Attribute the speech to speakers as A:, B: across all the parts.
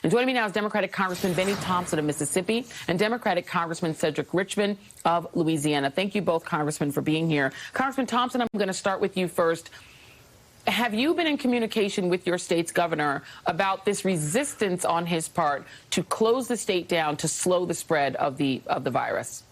A: And joining me now is Democratic Congressman Bennie Thompson of Mississippi and Democratic Congressman Cedric Richmond of Louisiana. Thank you both, Congressman, for being here. Congressman Thompson, I'm going to start with you first. Have you been in communication with your state's governor about this resistance on his part to close the state down to slow the spread of the virus?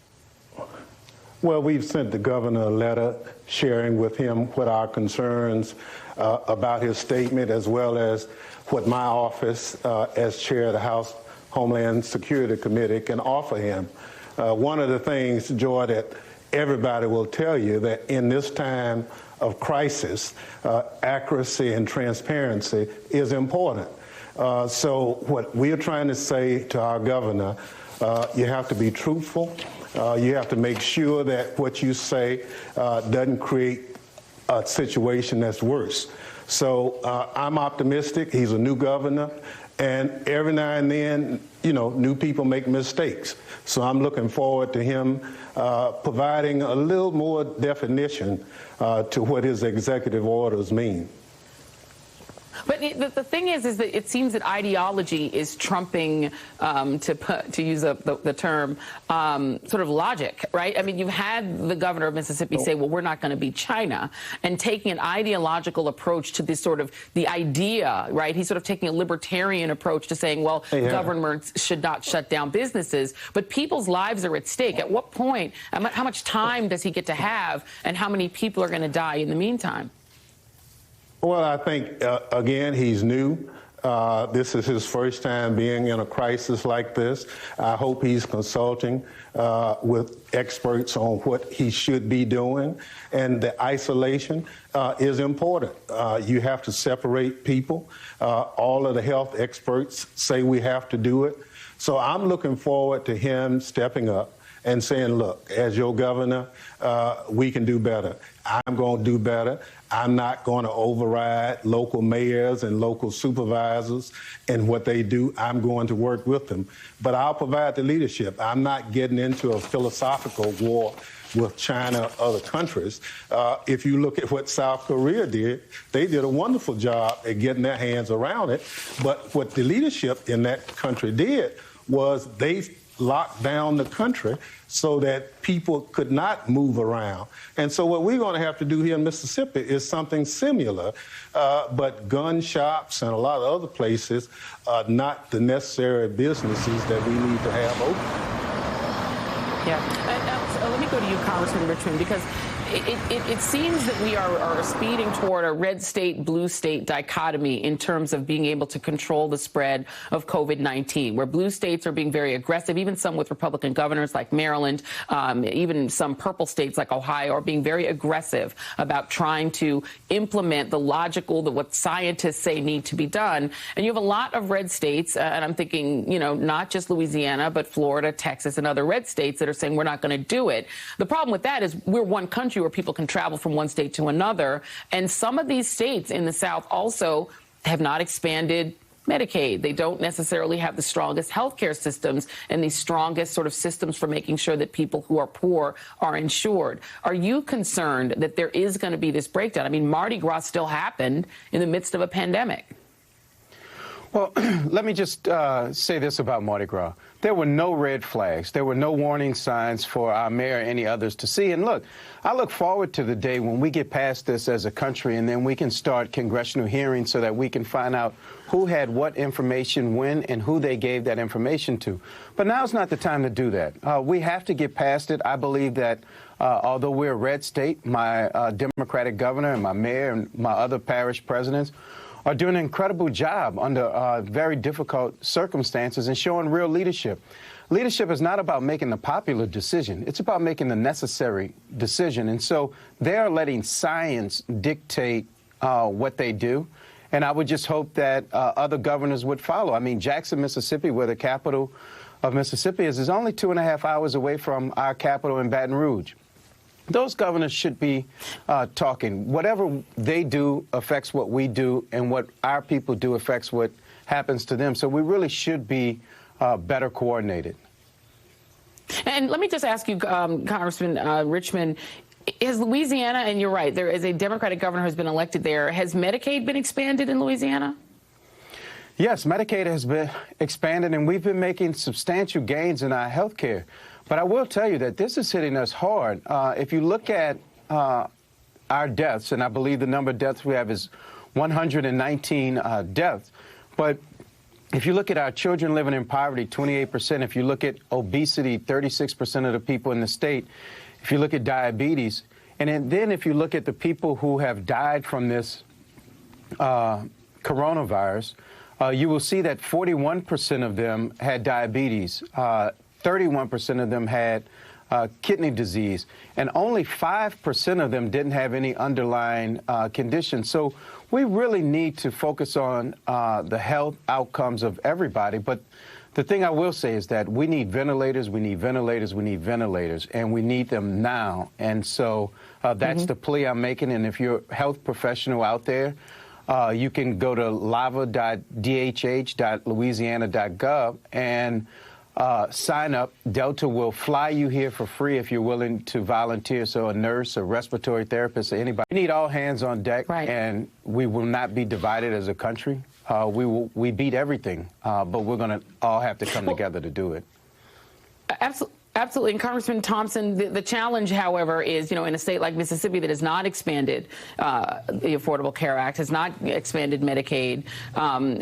B: Well, we've sent the governor a letter sharing with him what our concerns about his statement, as well as what my office, as chair of the House Homeland Security Committee, can offer him. One of the things, Joy, that everybody will tell you that in this time of crisis, accuracy and transparency is important. So what we're trying to say to our governor, you have to be truthful. You have to make sure that what you say doesn't create a situation that's worse. So I'm optimistic. He's a new governor, and every now and then, you know, new people make mistakes. So I'm looking forward to him providing a little more definition to what his executive orders mean.
A: But the thing is that it seems that ideology is trumping, to use the term, sort of logic, right? I mean, you've had the governor of Mississippi say, well, we're not going to be China, and taking an ideological approach to this sort of the idea, right? He's sort of taking a libertarian approach to saying, well, governments should not shut down businesses, but people's lives are at stake. At what point, how much time does he get to have, and how many people are going to die in the meantime?
B: Well, I think, again, he's new. This is his first time being in a crisis like this. I hope he's consulting with experts on what he should be doing. And the isolation is important. You have to separate people. All of the health experts say we have to do it. So I'm looking forward to him stepping up and saying, look, as your governor, we can do better. I'm going to do better. I'm not going to override local mayors and local supervisors and what they do. I'm going to work with them. But I'll provide the leadership. I'm not getting into a philosophical war with China or other countries. If you look at what South Korea did, they did a wonderful job at getting their hands around it. But what the leadership in that country did was they locked down the country so that people could not move around. And so what we're going to have to do here in Mississippi is something similar, but gun shops and a lot of other places are not the necessary businesses that we need to have open.
A: Yeah. So let me go to you, Congressman Richmond, because it seems that we are speeding toward a red state, blue state dichotomy in terms of being able to control the spread of COVID-19, where blue states are being very aggressive, even some with Republican governors like Maryland, even some purple states like Ohio are being very aggressive about trying to implement the logical, what scientists say need to be done. And you have a lot of red states, and I'm thinking, you know, not just Louisiana, but Florida, Texas, and other red states that are saying we're not going to do it. The problem with that is we're one country where people can travel from one state to another. And some of these states in the South also have not expanded Medicaid. They don't necessarily have the strongest healthcare systems and the strongest sort of systems for making sure that people who are poor are insured. Are you concerned that there is going to be this breakdown? I mean, Mardi Gras still happened in the midst of a pandemic.
C: Well, let me just say this about Mardi Gras. There were no red flags. There were no warning signs for our mayor or any others to see. And look, I look forward to the day when we get past this as a country, and then we can start congressional hearings so that we can find out who had what information when and who they gave that information to. But now's not the time to do that. We have to get past it. I believe that although we're a red state, my Democratic governor and my mayor and my other parish presidents are doing an incredible job under very difficult circumstances and showing real leadership. Leadership is not about making the popular decision. It's about making the necessary decision. And so they are letting science dictate what they do. And I would just hope that other governors would follow. I mean, Jackson, Mississippi, where the capital of Mississippi is only 2.5 hours away from our capital in Baton Rouge. Those governors should be talking. Whatever they do affects what we do, and what our people do affects what happens to them. So we really should be better coordinated.
A: And let me just ask you, Congressman Richmond, is Louisiana, and you're right, there is a Democratic governor who's been elected there, has Medicaid been expanded in Louisiana?
C: Yes, Medicaid has been expanded, and we've been making substantial gains in our health care. But I will tell you that this is hitting us hard. If you look at our deaths, and I believe the number of deaths we have is 119 deaths, but if you look at our children living in poverty, 28%. If you look at obesity, 36% of the people in the state. If you look at diabetes, and then if you look at the people who have died from this coronavirus, you will see that 41% of them had diabetes, 31% of them had kidney disease, and only 5% of them didn't have any underlying conditions. So we really need to focus on the health outcomes of everybody. But the thing I will say is that we need ventilators, we need ventilators, we need ventilators, and we need them now. And so that's the plea I'm making. And if you're a health professional out there, you can go to lava.dhh.louisiana.gov and sign up. Delta will fly you here for free if you're willing to volunteer. So a nurse, a respiratory therapist, or anybody. We need all hands on deck, and we will not be divided as a country. We beat everything, but we're going to all have to come together to do it.
A: Absolutely. And Congressman Thompson, the challenge, however, is, in a state like Mississippi that has not expanded the Affordable Care Act, has not expanded Medicaid,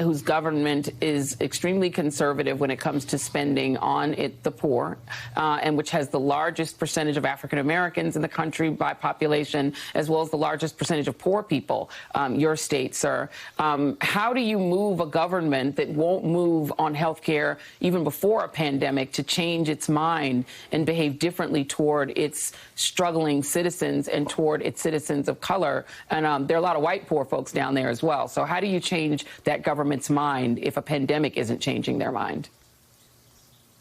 A: whose government is extremely conservative when it comes to spending on the poor, and which has the largest percentage of African Americans in the country by population, as well as the largest percentage of poor people, your state, sir. How do you move a government that won't move on health care even before a pandemic to change its mind and behave differently toward its struggling citizens and toward its citizens of color? And there are a lot of white poor folks down there as well. So how do you change that government's mind if a pandemic isn't changing their mind?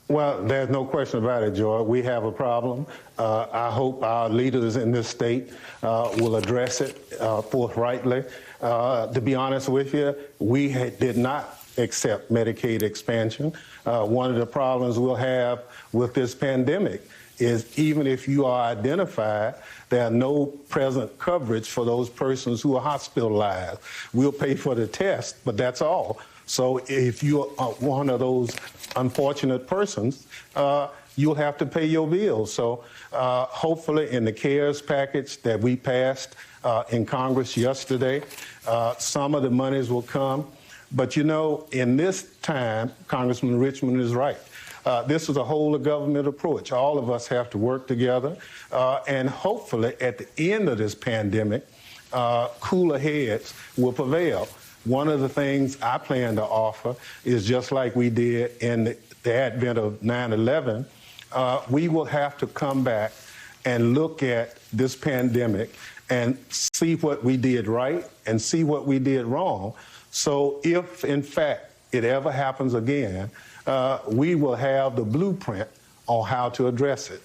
B: Well, there's no question about it, Joy. We have a problem. I hope our leaders in this state will address it forthrightly. To be honest with you, we did not accept Medicaid expansion. One of the problems we'll have with this pandemic is even if you are identified, there are no present coverage for those persons who are hospitalized. We'll pay for the test, but that's all. So if you're one of those unfortunate persons, you'll have to pay your bills. So hopefully in the CARES package that we passed in Congress yesterday, some of the monies will come. But, in this time, Congressman Richmond is right. This is a whole of government approach. All of us have to work together. And hopefully, at the end of this pandemic, cooler heads will prevail. One of the things I plan to offer is just like we did in the advent of 9/11, we will have to come back and look at this pandemic and see what we did right and see what we did wrong. So if, in fact, it ever happens again, we will have the blueprint on how to address it.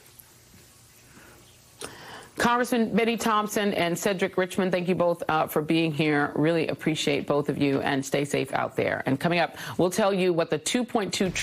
A: Congressman Bennie Thompson and Cedric Richmond, thank you both for being here. Really appreciate both of you, and stay safe out there. And coming up, we'll tell you what the $2.2